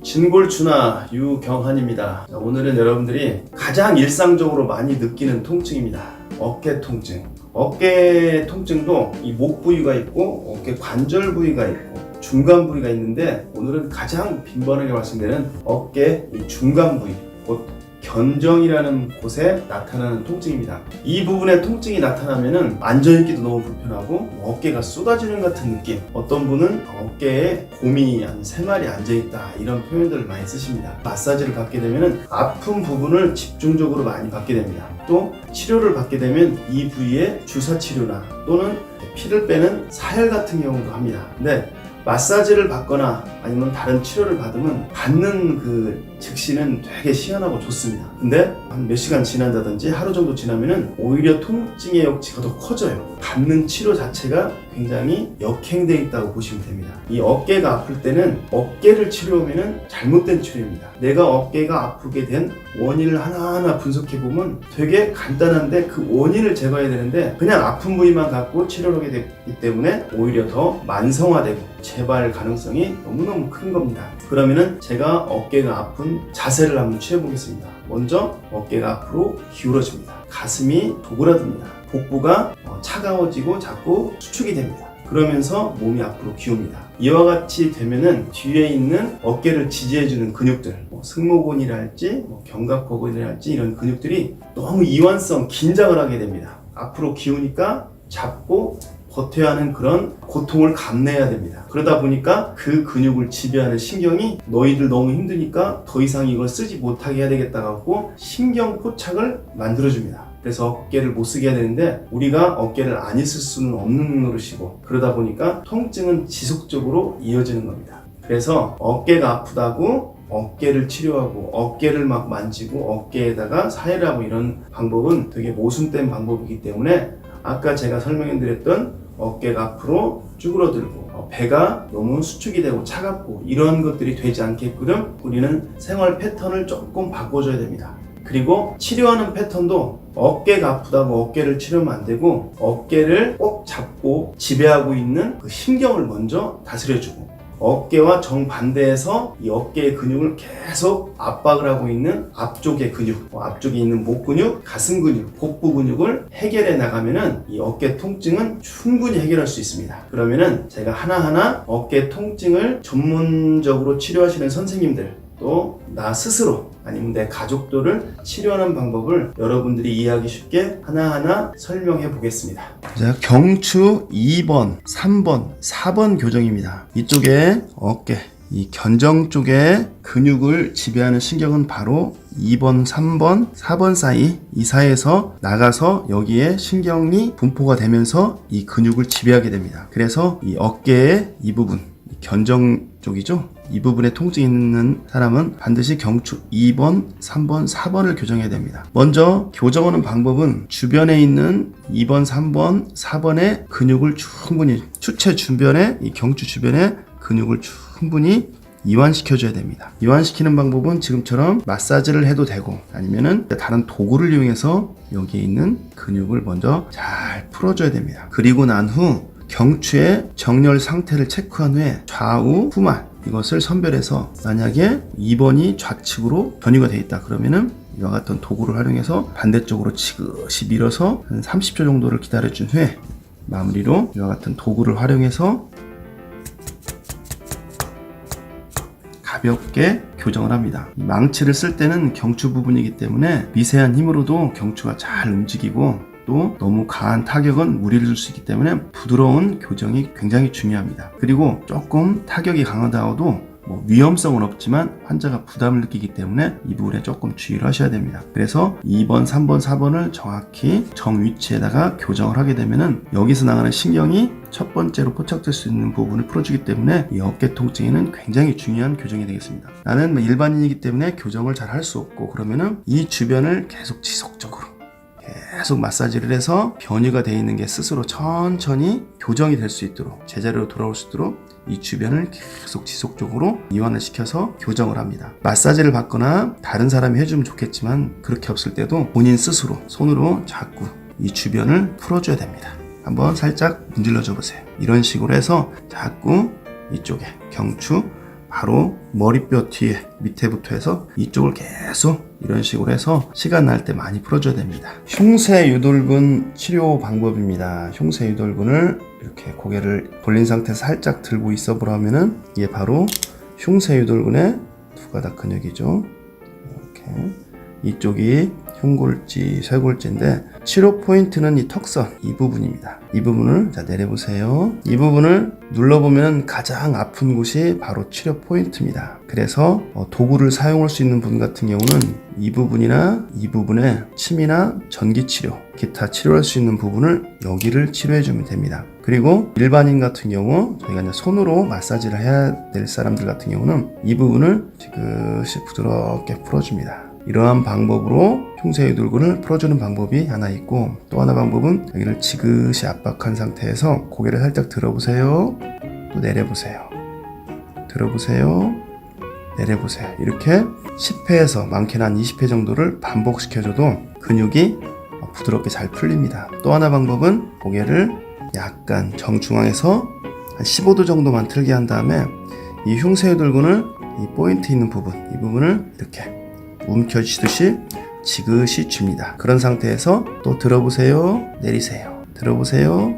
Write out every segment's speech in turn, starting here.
진골추나 유경환입니다. 자, 오늘은 여러분들이 가장 일상적으로 많이 느끼는 통증입니다. 어깨 통증. 어깨 통증도 이 목 부위가 있고 어깨 관절 부위가 있고 중간 부위가 있는데, 오늘은 가장 빈번하게 말씀드리는 어깨 이 중간 부위, 곧 견정이라는 곳에 나타나는 통증입니다. 이 부분에 통증이 나타나면은 앉아있기도 너무 불편하고 어깨가 쏟아지는 같은 느낌, 어떤 분은 어깨에 곰이 한 3마리 앉아있다, 이런 표현들을 많이 쓰십니다. 마사지를 받게 되면은 아픈 부분을 집중적으로 많이 받게 됩니다. 또 치료를 받게 되면 이 부위에 주사 치료나 또는 피를 빼는 사혈 같은 경우도 합니다. 근데 마사지를 받거나 아니면 다른 치료를 받으면 받는 그 즉시는 되게 시원하고 좋습니다. 근데 한 몇 시간 지난다든지 하루 정도 지나면은 오히려 통증의 역치가 더 커져요. 받는 치료 자체가 굉장히 역행되어 있다고 보시면 됩니다. 이 어깨가 아플 때는 어깨를 치료하면은 잘못된 치료입니다. 내가 어깨가 아프게 된 원인을 하나하나 분석해보면 되게 간단한데, 그 원인을 제거해야 되는데 그냥 아픈 부위만 갖고 치료를 하게 되기 때문에 오히려 더 만성화되고 재발 가능성이 너무너무 큰 겁니다. 그러면은 제가 어깨가 아픈 자세를 한번 취해보겠습니다. 먼저 어깨가 앞으로 기울어집니다. 가슴이 도그라듭니다. 복부가 차가워지고 자꾸 수축이 됩니다. 그러면서 몸이 앞으로 기웁니다. 이와 같이 되면은 뒤에 있는 어깨를 지지해주는 근육들, 승모근이랄지 견갑거근이랄지 이런 근육들이 너무 이완성, 긴장을 하게 됩니다. 앞으로 기우니까 잡고 버텨야 하는 그런 고통을 감내해야 됩니다. 그러다 보니까 그 근육을 지배하는 신경이 너희들 너무 힘드니까 더 이상 이걸 쓰지 못하게 해야 되겠다 하고 신경 포착을 만들어줍니다. 그래서 어깨를 못 쓰게 해야 되는데, 우리가 어깨를 안 있을 수는 없는 노릇이고, 그러다 보니까 통증은 지속적으로 이어지는 겁니다. 그래서 어깨가 아프다고 어깨를 치료하고 어깨를 막 만지고 어깨에다가 사혈하고 이런 방법은 되게 모순된 방법이기 때문에, 아까 제가 설명해드렸던 어깨가 앞으로 쭈그러들고 배가 너무 수축이 되고 차갑고 이런 것들이 되지 않게끔 우리는 생활 패턴을 조금 바꿔줘야 됩니다. 그리고 치료하는 패턴도 어깨가 아프다고 어깨를 치료하면 안 되고, 어깨를 꼭 잡고 지배하고 있는 그 신경을 먼저 다스려주고, 어깨와 정반대에서 이 어깨의 근육을 계속 압박을 하고 있는 앞쪽의 근육, 앞쪽에 있는 목 근육, 가슴 근육, 복부 근육을 해결해 나가면은 이 어깨 통증은 충분히 해결할 수 있습니다. 그러면은 제가 하나하나 어깨 통증을 전문적으로 치료하시는 선생님들, 또 나 스스로 아니면 내 가족들을 치료하는 방법을 여러분들이 이해하기 쉽게 하나하나 설명해 보겠습니다. 자, 경추 2번, 3번, 4번 교정입니다. 이쪽에 어깨, 이 견정 쪽에 근육을 지배하는 신경은 바로 2번, 3번, 4번 사이, 이 사이에서 나가서 여기에 신경이 분포가 되면서 이 근육을 지배하게 됩니다. 그래서 이 어깨의 이 부분, 견정 쪽이죠. 이 부분에 통증이 있는 사람은 반드시 경추 2번, 3번, 4번을 교정해야 됩니다. 먼저 교정하는 방법은 주변에 있는 2번, 3번, 4번의 근육을 충분히, 추체 주변에, 이 경추 주변의 근육을 충분히 이완시켜줘야 됩니다. 이완시키는 방법은 지금처럼 마사지를 해도 되고, 아니면은 다른 도구를 이용해서 여기에 있는 근육을 먼저 잘 풀어줘야 됩니다. 그리고 난 후 경추의 정렬 상태를 체크한 후에 좌우 후만 이것을 선별해서, 만약에 2번이 좌측으로 변이가 되어 있다 그러면은 이와 같은 도구를 활용해서 반대쪽으로 지그시 밀어서 한 30초 정도를 기다려준 후에 마무리로 이와 같은 도구를 활용해서 가볍게 교정을 합니다. 망치를 쓸 때는 경추 부분이기 때문에 미세한 힘으로도 경추가 잘 움직이고, 또 너무 강한 타격은 무리를 줄 수 있기 때문에 부드러운 교정이 굉장히 중요합니다. 그리고 조금 타격이 강하다고도 위험성은 없지만 환자가 부담을 느끼기 때문에 이 부분에 조금 주의를 하셔야 됩니다. 그래서 2번, 3번, 4번을 정확히 정 위치에다가 교정을 하게 되면은 여기서 나가는 신경이 첫 번째로 포착될 수 있는 부분을 풀어주기 때문에 이 어깨 통증에는 굉장히 중요한 교정이 되겠습니다. 나는 일반인이기 때문에 교정을 잘 할 수 없고, 그러면은 이 주변을 계속 지속적으로 계속 마사지를 해서 변이가 되어 있는 게 스스로 천천히 교정이 될 수 있도록, 제자리로 돌아올 수 있도록 이 주변을 계속 지속적으로 이완을 시켜서 교정을 합니다. 마사지를 받거나 다른 사람이 해주면 좋겠지만, 그렇게 없을 때도 본인 스스로 손으로 자꾸 이 주변을 풀어줘야 됩니다. 한번 살짝 문질러 줘 보세요. 이런 식으로 해서 자꾸 이쪽에 경추 바로 머리뼈 뒤에 밑에부터 해서 이쪽을 계속 이런 식으로 해서 시간 날 때 많이 풀어줘야 됩니다. 흉쇄 유돌근 치료 방법입니다. 흉쇄 유돌근을 이렇게 고개를 돌린 상태에서 살짝 들고 있어 보라면은 이게 바로 흉쇄 유돌근의 두 가닥 근육이죠. 이렇게 이쪽이 흉골지, 쇄골지인데 치료 포인트는 이 턱선 이 부분입니다. 이 부분을 자 내려보세요. 이 부분을 눌러보면 가장 아픈 곳이 바로 치료 포인트입니다. 그래서 도구를 사용할 수 있는 분 같은 경우는 이 부분이나 이 부분에 침이나 전기 치료, 기타 치료할 수 있는 부분을 여기를 치료해 주면 됩니다. 그리고 일반인 같은 경우 저희가 이제 손으로 마사지를 해야 될 사람들 같은 경우는 이 부분을 지그시 부드럽게 풀어줍니다. 이러한 방법으로 흉쇄 유돌근을 풀어주는 방법이 하나 있고, 또 하나 방법은 여기를 지그시 압박한 상태에서 고개를 살짝 들어보세요. 또 내려보세요. 들어보세요. 내려보세요. 이렇게 10회에서 많게는 한 20회 정도를 반복시켜줘도 근육이 부드럽게 잘 풀립니다. 또 하나 방법은 고개를 약간 정중앙에서 한 15도 정도만 틀게 한 다음에 이 흉쇄 유돌근을 이 포인트 있는 부분, 이 부분을 이렇게 움켜쥐듯이 지그시 줍니다. 그런 상태에서 또 들어보세요. 내리세요. 들어보세요.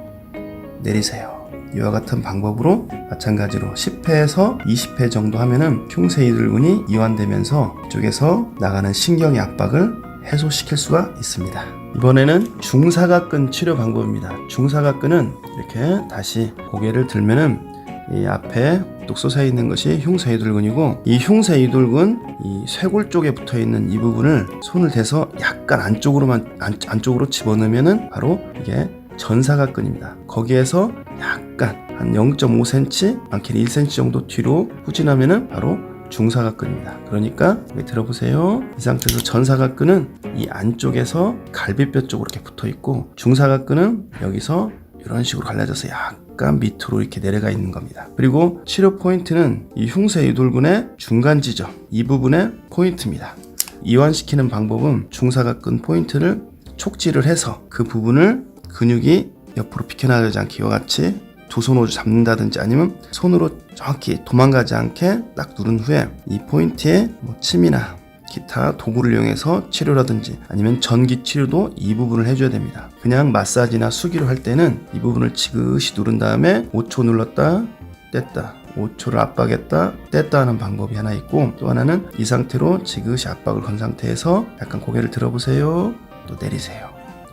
내리세요. 이와 같은 방법으로 마찬가지로 10회에서 20회 정도 하면은 흉쇄 유돌근이 이완되면서 이쪽에서 나가는 신경의 압박을 해소시킬 수가 있습니다. 이번에는 중사각근 치료 방법입니다. 중사각근은 이렇게 다시 고개를 들면은 이 앞에 뚝 솟아 있는 것이 흉쇄 유돌근이고, 이 흉쇄 유돌근 이 쇄골 쪽에 붙어 있는 이 부분을 손을 대서 약간 안쪽으로 집어넣으면은 바로 이게 전사각근입니다. 거기에서 약간 한 0.5cm, 많게는 1cm 정도 뒤로 후진하면은 바로 중사각근입니다. 그러니까 여기 들어보세요. 이 상태에서 전사각근은 이 안쪽에서 갈비뼈 쪽으로 이렇게 붙어 있고, 중사각근은 여기서 이런 식으로 갈라져서 약간 밑으로 이렇게 내려가 있는 겁니다. 그리고 치료 포인트는 이 흉쇄 유돌근의 중간 지점, 이 부분의 포인트입니다. 이완시키는 방법은 중사각근 포인트를 촉지를 해서 그 부분을 근육이 옆으로 비켜나가지 않게 이와 같이 두 손으로 잡는다든지 아니면 손으로 정확히 도망가지 않게 딱 누른 후에 이 포인트에 침이나 기타 도구를 이용해서 치료라든지 아니면 전기 치료도 이 부분을 해줘야 됩니다. 그냥 마사지나 수기로 할 때는 이 부분을 지그시 누른 다음에 5초 눌렀다 뗐다 5초를 압박했다 뗐다 하는 방법이 하나 있고, 또 하나는 이 상태로 지그시 압박을 건 상태에서 약간 고개를 들어보세요. 또 내리세요.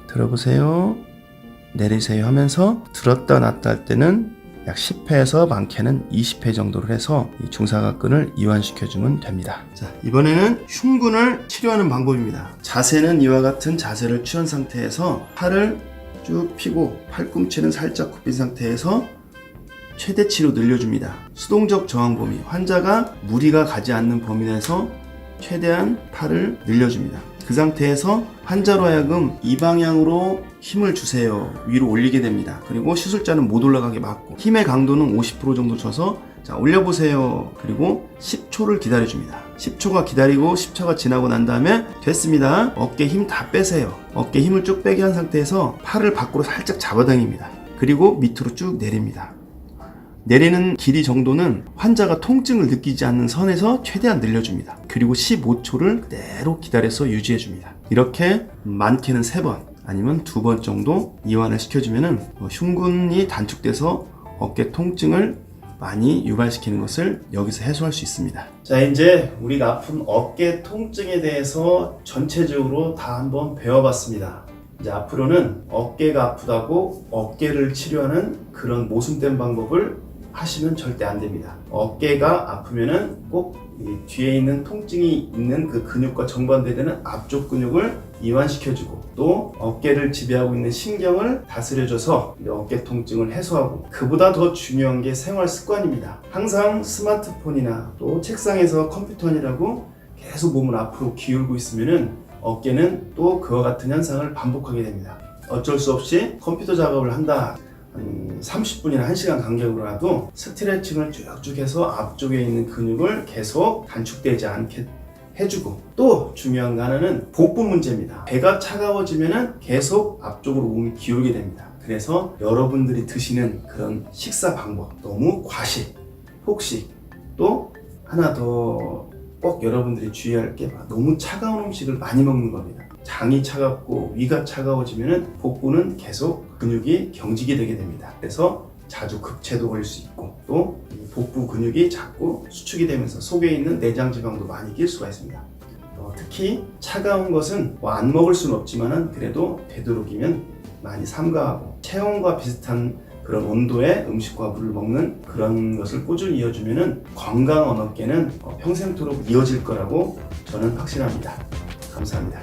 들어보세요. 내리세요 하면서 들었다 놨다 할 때는 약 10회에서 많게는 20회 정도를 해서 이 중사각근을 이완시켜주면 됩니다. 자, 이번에는 흉근을 치료하는 방법입니다. 자세는 이와 같은 자세를 취한 상태에서 팔을 쭉 펴고 팔꿈치는 살짝 굽힌 상태에서 최대치로 늘려줍니다. 수동적 저항 범위, 환자가 무리가 가지 않는 범위 내에서 최대한 팔을 늘려줍니다. 그 상태에서 환자로 하여금 이 방향으로 힘을 주세요. 위로 올리게 됩니다. 그리고 시술자는 못 올라가게 막고, 힘의 강도는 50% 정도 줘서 자 올려보세요. 그리고 10초를 기다려줍니다. 10초가 기다리고 10초가 지나고 난 다음에 됐습니다. 어깨 힘 다 빼세요. 어깨 힘을 쭉 빼게 한 상태에서 팔을 밖으로 살짝 잡아당깁니다. 그리고 밑으로 쭉 내립니다. 내리는 길이 정도는 환자가 통증을 느끼지 않는 선에서 최대한 늘려줍니다. 그리고 15초를 그대로 기다려서 유지해줍니다. 이렇게 많게는 3번 아니면 2번 정도 이완을 시켜주면은 흉근이 단축돼서 어깨 통증을 많이 유발시키는 것을 여기서 해소할 수 있습니다. 자, 이제 우리가 아픈 어깨 통증에 대해서 전체적으로 다 한번 배워봤습니다. 이제 앞으로는 어깨가 아프다고 어깨를 치료하는 그런 모순된 방법을 하시면 절대 안 됩니다. 어깨가 아프면은 꼭 이 뒤에 있는 통증이 있는 그 근육과 정반대되는 앞쪽 근육을 이완시켜주고, 또 어깨를 지배하고 있는 신경을 다스려줘서 어깨 통증을 해소하고, 그보다 더 중요한 게 생활 습관입니다. 항상 스마트폰이나 또 책상에서 컴퓨터 하느라고 계속 몸을 앞으로 기울고 있으면은 어깨는 또 그와 같은 현상을 반복하게 됩니다. 어쩔 수 없이 컴퓨터 작업을 한다, 30분이나 1시간 간격으로라도 스트레칭을 쭉쭉 해서 앞쪽에 있는 근육을 계속 단축되지 않게 해주고, 또 중요한 거 하나는 복부 문제입니다. 배가 차가워지면 계속 앞쪽으로 몸이 기울게 됩니다. 그래서 여러분들이 드시는 그런 식사 방법, 너무 과식, 폭식, 또 하나 더 꼭 여러분들이 주의할 게 너무 차가운 음식을 많이 먹는 겁니다. 장이 차갑고 위가 차가워지면 복부는 계속 근육이 경직이 되게 됩니다. 그래서 자주 급체도 걸릴 수 있고 또 복부 근육이 자꾸 수축이 되면서 속에 있는 내장 지방도 많이 낄 수가 있습니다. 특히 차가운 것은 안 먹을 수는 없지만 그래도 되도록이면 많이 삼가하고 체온과 비슷한 그런 온도의 음식과 물을 먹는 그런 것을 꾸준히 이어주면 건강한 어깨는 평생토록 이어질 거라고 저는 확신합니다. 감사합니다.